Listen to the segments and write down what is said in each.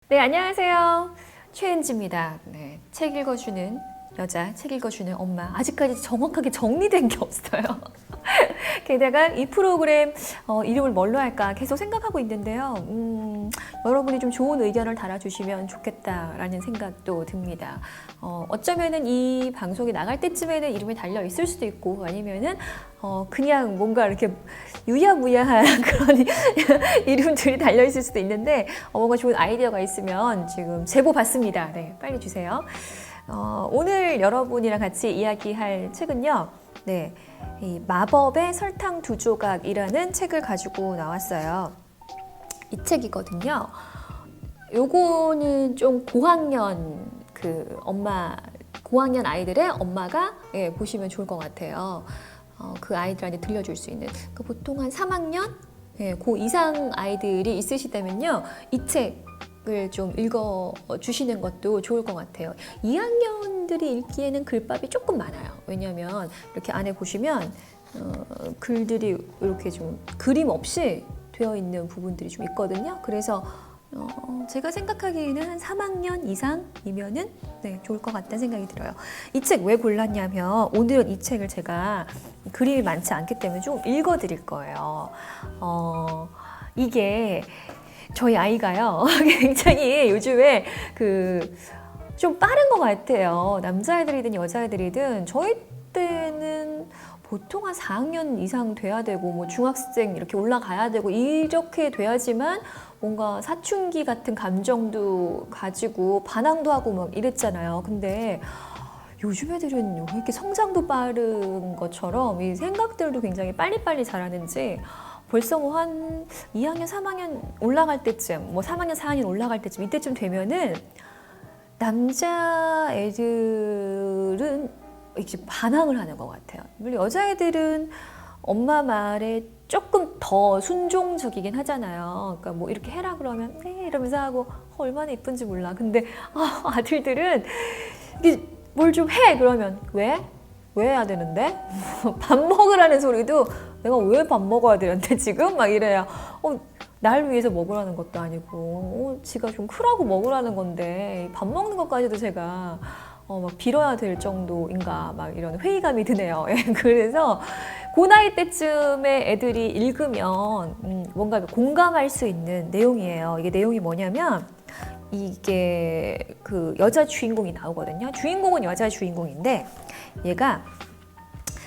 네, 안녕하세요. 최은지입니다. 네, 책 읽어주는 여자, 책 읽어주는 엄마. 아직까지 정확하게 정리된 게 없어요. 게다가 이 프로그램 이름을 뭘로 할까 계속 생각하고 있는데요. 여러분이 좀 좋은 의견을 달아주시면 좋겠다라는 생각도 듭니다. 어쩌면은 이 방송이 나갈 때쯤에는 이름이 달려 있을 수도 있고 아니면은 그냥 뭔가 이렇게 유야무야한 그런 이름들이 달려 있을 수도 있는데 뭔가 좋은 아이디어가 있으면 지금 제보 받습니다. 네, 빨리 주세요. 오늘 여러분이랑 같이 이야기할 책은요. 네, 이 마법의 설탕 두 조각이라는 책을 가지고 나왔어요. 이 책이거든요. 요거는 좀 고학년 고학년 아이들의 엄마가 보시면 좋을 것 같아요. 그 아이들한테 들려줄 수 있는 보통 한 3학년 고 이상 아이들이 있으시다면요, 이 책을 좀 읽어 주시는 것도 좋을 것 같아요. 2학년들이 읽기에는 글밥이 조금 많아요. 왜냐하면 이렇게 안에 보시면 글들이 이렇게 좀 그림 없이 되어 있는 부분들이 좀 있거든요. 그래서 제가 생각하기에는 한 3학년 이상이면은 좋을 것 같다는 생각이 들어요. 이 책 왜 골랐냐면 오늘은 이 책을 제가 그림이 많지 않기 때문에 좀 읽어드릴 거예요. 이게 저희 아이가요 굉장히 요즘에 좀 빠른 것 같아요. 남자애들이든 여자애들이든 저희 때는 보통 한 4학년 이상 돼야 되고 뭐 중학생 이렇게 올라가야 되고 이렇게 돼야지만 뭔가 사춘기 같은 감정도 가지고 반항도 하고 막 이랬잖아요. 근데 요즘 애들은 왜 이렇게 성장도 빠른 것처럼 이 생각들도 굉장히 빨리빨리 자라는지 벌써 뭐 한 2학년, 3학년 올라갈 때쯤, 뭐 3학년, 4학년 올라갈 때쯤 이때쯤 되면은 남자애들은 이제 반항을 하는 것 같아요. 물론 여자애들은 엄마 말에 조금 더 순종적이긴 하잖아요. 그러니까 뭐 이렇게 해라 그러면 네 이러면서 하고 얼마나 예쁜지 몰라. 근데 아들들은 뭘 좀 해 그러면 왜? 왜 해야 되는데? 밥 먹으라는 소리도 내가 왜 밥 먹어야 되는데 지금? 막 이래요. 날 위해서 먹으라는 것도 아니고 지가 좀 크라고 먹으라는 건데 밥 먹는 것까지도 제가 막 빌어야 될 정도인가 막 이런 회의감이 드네요. 그래서 그 나이 때쯤에 애들이 읽으면 뭔가 공감할 수 있는 내용이에요. 이게 내용이 뭐냐면 이게 그 여자 주인공이 나오거든요. 주인공은 여자 주인공인데 얘가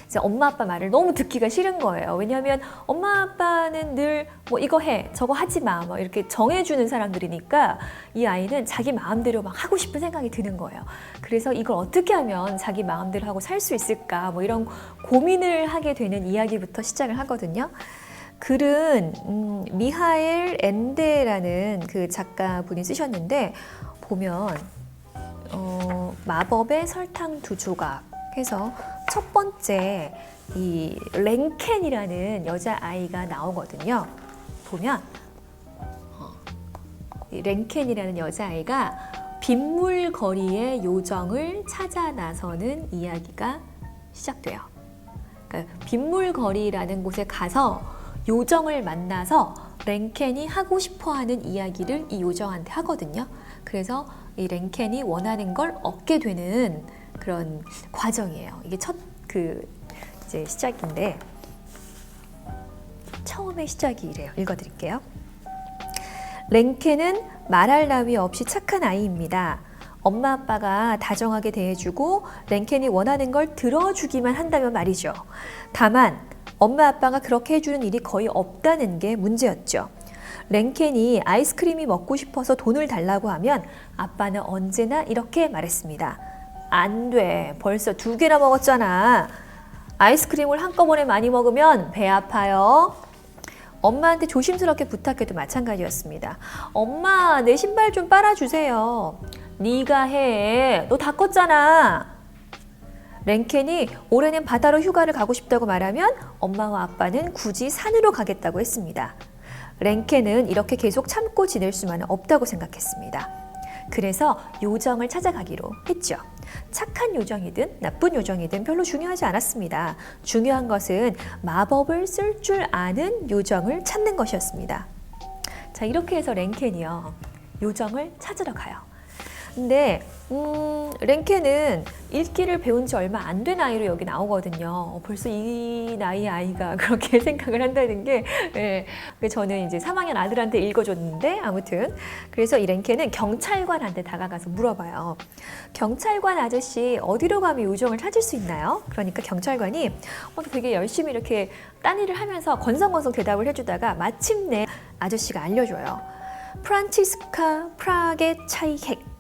이제 엄마 아빠 말을 너무 듣기가 싫은 거예요. 왜냐하면 엄마 아빠는 늘 뭐 이거 해 저거 하지 마 뭐 이렇게 정해주는 사람들이니까 이 아이는 자기 마음대로 막 하고 싶은 생각이 드는 거예요. 그래서 이걸 어떻게 하면 자기 마음대로 하고 살 수 있을까 뭐 이런 고민을 하게 되는 이야기부터 시작을 하거든요. 글은 미하엘 엔데라는 그 작가분이 쓰셨는데 보면 마법의 설탕 두 조각 해서 첫 번째 이 랭켄이라는 여자아이가 나오거든요. 보면 이 랭켄이라는 여자아이가 빗물거리의 요정을 찾아 나서는 이야기가 시작돼요. 그러니까 빗물거리라는 곳에 가서 요정을 만나서 랭켄이 하고 싶어하는 이야기를 이 요정한테 하거든요. 그래서 이 랭켄이 원하는 걸 얻게 되는 그런 과정이에요. 이게 첫 이제 시작인데 처음의 시작이 이래요. 읽어드릴게요. 랭켄은 말할 나위 없이 착한 아이입니다. 엄마 아빠가 다정하게 대해주고 랭켄이 원하는 걸 들어주기만 한다면 말이죠. 다만 엄마 아빠가 그렇게 해주는 일이 거의 없다는 게 문제였죠. 랭켄이 아이스크림이 먹고 싶어서 돈을 달라고 하면 아빠는 언제나 이렇게 말했습니다. 안 돼. 벌써 2개나 먹었잖아. 아이스크림을 한꺼번에 많이 먹으면 배 아파요. 엄마한테 조심스럽게 부탁해도 마찬가지였습니다. 엄마, 내 신발 좀 빨아주세요. 네가 해. 너 다 컸잖아. 랭켄이 올해는 바다로 휴가를 가고 싶다고 말하면 엄마와 아빠는 굳이 산으로 가겠다고 했습니다. 랭켄은 이렇게 계속 참고 지낼 수만은 없다고 생각했습니다. 그래서 요정을 찾아가기로 했죠. 착한 요정이든 나쁜 요정이든 별로 중요하지 않았습니다. 중요한 것은 마법을 쓸 줄 아는 요정을 찾는 것이었습니다. 자, 이렇게 해서 랭켄이요. 요정을 찾으러 가요. 근데 랭케는 읽기를 배운 지 얼마 안 된 아이로 여기 나오거든요. 벌써 이 나이 아이가 그렇게 생각을 한다는 게, 예, 저는 이제 3학년 아들한테 읽어줬는데, 아무튼 그래서 이 랭케는 경찰관한테 다가가서 물어봐요. 경찰관 아저씨, 어디로 가면 요정을 찾을 수 있나요? 그러니까 경찰관이 되게 열심히 이렇게 딴일을 하면서 건성건성 대답을 해주다가 마침내 아저씨가 알려줘요. 프란치스카 프라게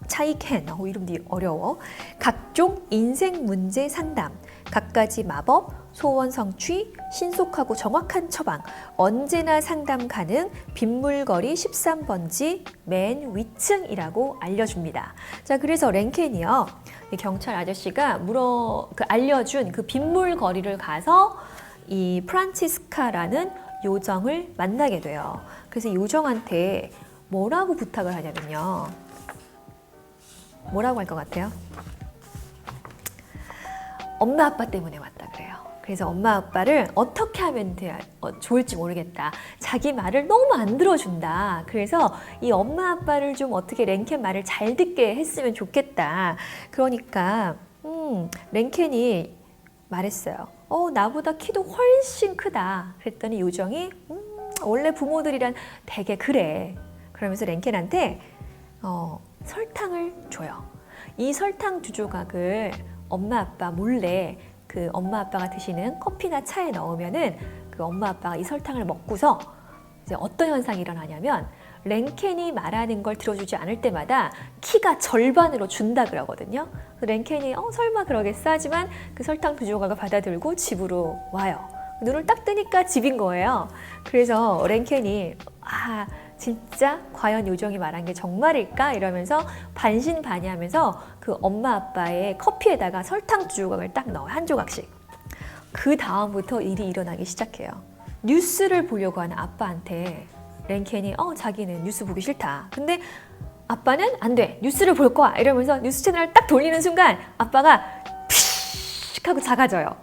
차이켄, 이름도 어려워. 각종 인생 문제 상담, 갖가지 마법, 소원 성취, 신속하고 정확한 처방, 언제나 상담 가능, 빗물거리 13번지 맨 위층이라고 알려줍니다. 자, 그래서 랭켄이요, 경찰 아저씨가 알려준 그 빗물거리를 가서 이 프란치스카라는 요정을 만나게 돼요. 그래서 요정한테 뭐라고 부탁을 하냐면요. 뭐라고 할 것 같아요? 엄마 아빠 때문에 왔다 그래요. 그래서 엄마 아빠를 어떻게 하면 좋을지 모르겠다. 자기 말을 너무 안 들어준다. 그래서 이 엄마 아빠를 좀 어떻게 랭켄 말을 잘 듣게 했으면 좋겠다. 그러니까 랭켄이 말했어요. 나보다 키도 훨씬 크다. 그랬더니 요정이 원래 부모들이란 되게 그래. 그러면서 랭켄한테 설탕을 줘요. 이 설탕 2조각을 엄마 아빠 몰래 그 엄마 아빠가 드시는 커피나 차에 넣으면은 그 엄마 아빠가 이 설탕을 먹고서 이제 어떤 현상이 일어나냐면 랭켄이 말하는 걸 들어주지 않을 때마다 키가 절반으로 준다 그러거든요. 랭켄이 설마 그러겠어 하지만 그 설탕 2조각을 받아들고 집으로 와요. 눈을 딱 뜨니까 집인 거예요. 그래서 랭켄이 진짜 과연 요정이 말한 게 정말일까? 이러면서 반신반의하면서 그 엄마 아빠의 커피에다가 설탕 2조각을 딱 넣어요. 한 조각씩. 그 다음부터 일이 일어나기 시작해요. 뉴스를 보려고 하는 아빠한테 랭켄이 자기는 뉴스 보기 싫다. 근데 아빠는 안 돼. 뉴스를 볼 거야. 이러면서 뉴스 채널을 딱 돌리는 순간 아빠가 피식 하고 작아져요.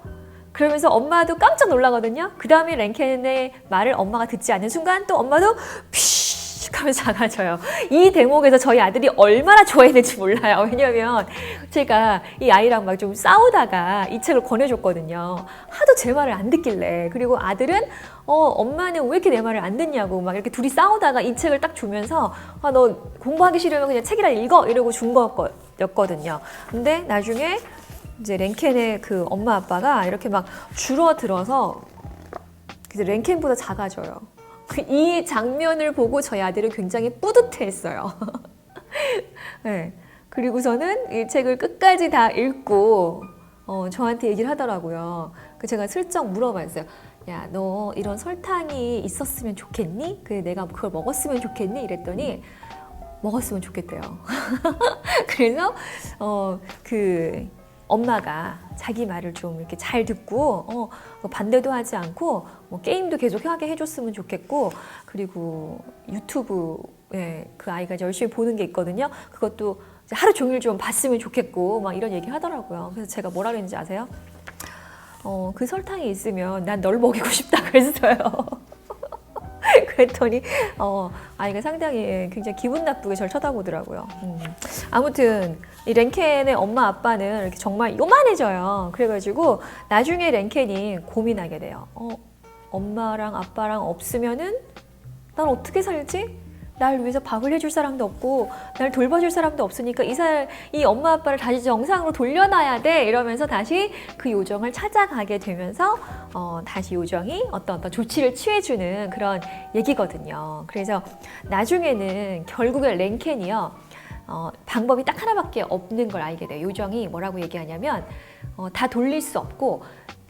그러면서 엄마도 깜짝 놀라거든요. 그 다음에 랭켄의 말을 엄마가 듣지 않는 순간 또 엄마도 피식 하면서 작아져요. 이 대목에서 저희 아들이 얼마나 좋아했는지 몰라요. 왜냐면 제가 이 아이랑 막 좀 싸우다가 이 책을 권해줬거든요. 하도 제 말을 안 듣길래. 그리고 아들은 엄마는 왜 이렇게 내 말을 안 듣냐고 막 이렇게 둘이 싸우다가 이 책을 딱 주면서 너 공부하기 싫으면 그냥 책이라 읽어 이러고 준 거였거든요. 근데 나중에 이제 랭켄의 그 엄마 아빠가 이렇게 막 줄어들어서 그래서 랭켄보다 작아져요. 이 장면을 보고 저희 아들은 굉장히 뿌듯해했어요. 네. 그리고서는 이 책을 끝까지 다 읽고 저한테 얘기를 하더라고요. 제가 슬쩍 물어봤어요. 야, 너 이런 설탕이 있었으면 좋겠니? 그래, 내가 그걸 먹었으면 좋겠니? 이랬더니 먹었으면 좋겠대요. 그래서 엄마가 자기 말을 좀 이렇게 잘 듣고 반대도 하지 않고 게임도 계속 하게 해줬으면 좋겠고, 그리고 유튜브에 그 아이가 열심히 보는 게 있거든요. 그것도 하루 종일 좀 봤으면 좋겠고 막 이런 얘기 하더라고요. 그래서 제가 뭐라 그랬는지 아세요? 그 설탕이 있으면 난 널 먹이고 싶다 그랬어요. 그랬더니 아이가 상당히 굉장히 기분 나쁘게 저를 쳐다보더라고요. 아무튼 이 랭켄의 엄마 아빠는 이렇게 정말 요만해져요. 그래가지고 나중에 랭켄이 고민하게 돼요. 엄마랑 아빠랑 없으면은 난 어떻게 살지? 날 위해서 밥을 해줄 사람도 없고 날 돌봐줄 사람도 없으니까 이 엄마 아빠를 다시 정상으로 돌려놔야 돼 이러면서 다시 그 요정을 찾아가게 되면서 다시 요정이 어떤 조치를 취해주는 그런 얘기거든요. 그래서 나중에는 결국에 랭켄이요 방법이 딱 하나밖에 없는 걸 알게 돼요. 요정이 뭐라고 얘기하냐면 다 돌릴 수 없고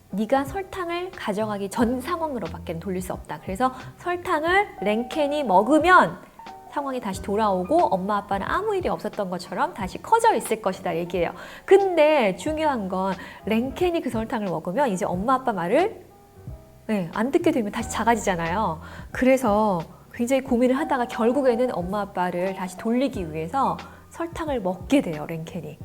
네가 설탕을 가져가기 전 상황으로밖에 돌릴 수 없다. 그래서 설탕을 랭켄이 먹으면 상황이 다시 돌아오고 엄마 아빠는 아무 일이 없었던 것처럼 다시 커져 있을 것이다 얘기해요. 근데 중요한 건 랭켄이 그 설탕을 먹으면 이제 엄마 아빠 말을 안 듣게 되면 다시 작아지잖아요. 그래서 굉장히 고민을 하다가 결국에는 엄마 아빠를 다시 돌리기 위해서 설탕을 먹게 돼요, 랭켄이.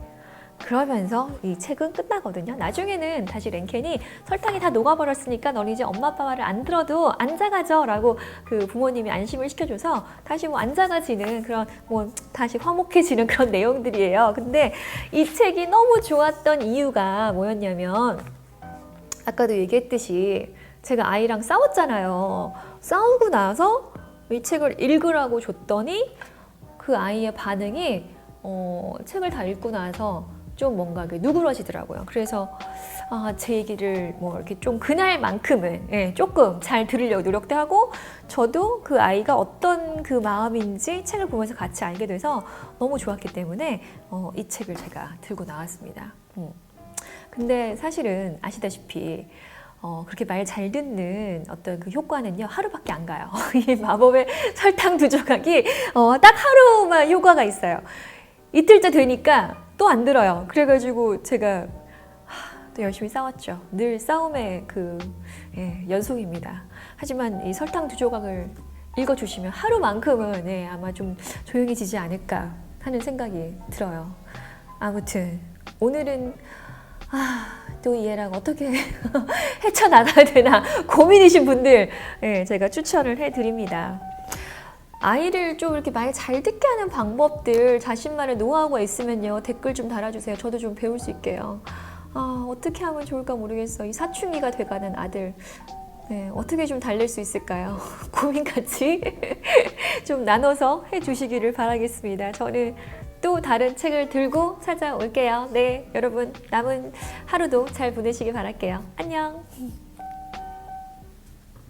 그러면서 이 책은 끝나거든요. 나중에는 다시 랭켄이 설탕이 다 녹아버렸으니까 넌 이제 엄마 아빠 말을 안 들어도 안 작아져 라고 그 부모님이 안심을 시켜줘서 다시 뭐 안 작아지는 그런 뭐 다시 화목해지는 그런 내용들이에요. 근데 이 책이 너무 좋았던 이유가 뭐였냐면 아까도 얘기했듯이 제가 아이랑 싸웠잖아요. 싸우고 나서 이 책을 읽으라고 줬더니 그 아이의 반응이 책을 다 읽고 나서 좀 뭔가 누그러지더라고요. 그래서 제 얘기를 뭐 이렇게 좀 그날만큼은 조금 잘 들으려고 노력도 하고 저도 그 아이가 어떤 그 마음인지 책을 보면서 같이 알게 돼서 너무 좋았기 때문에 이 책을 제가 들고 나왔습니다. 근데 사실은 아시다시피 그렇게 말 잘 듣는 어떤 그 효과는요 하루밖에 안 가요. 이 마법의 설탕 두 조각이 딱 하루만 효과가 있어요. 이틀째 되니까 또 안 들어요. 그래가지고 제가 또 열심히 싸웠죠. 늘 싸움의 연속입니다. 하지만 이 설탕 두 조각을 읽어주시면 하루만큼은 아마 좀 조용해지지 않을까 하는 생각이 들어요. 아무튼 오늘은 또 이 애랑 어떻게 헤쳐나가야 되나 고민이신 분들 제가 추천을 해드립니다. 아이를 좀 이렇게 말 잘 듣게 하는 방법들 자신만의 노하우가 있으면요 댓글 좀 달아주세요. 저도 좀 배울 수 있게요. 어떻게 하면 좋을까 모르겠어. 이 사춘기가 돼가는 아들 어떻게 좀 달랠 수 있을까요? 고민 같이 좀 나눠서 해주시기를 바라겠습니다. 저는 또 다른 책을 들고 찾아올게요. 네, 여러분 남은 하루도 잘 보내시길 바랄게요. 안녕.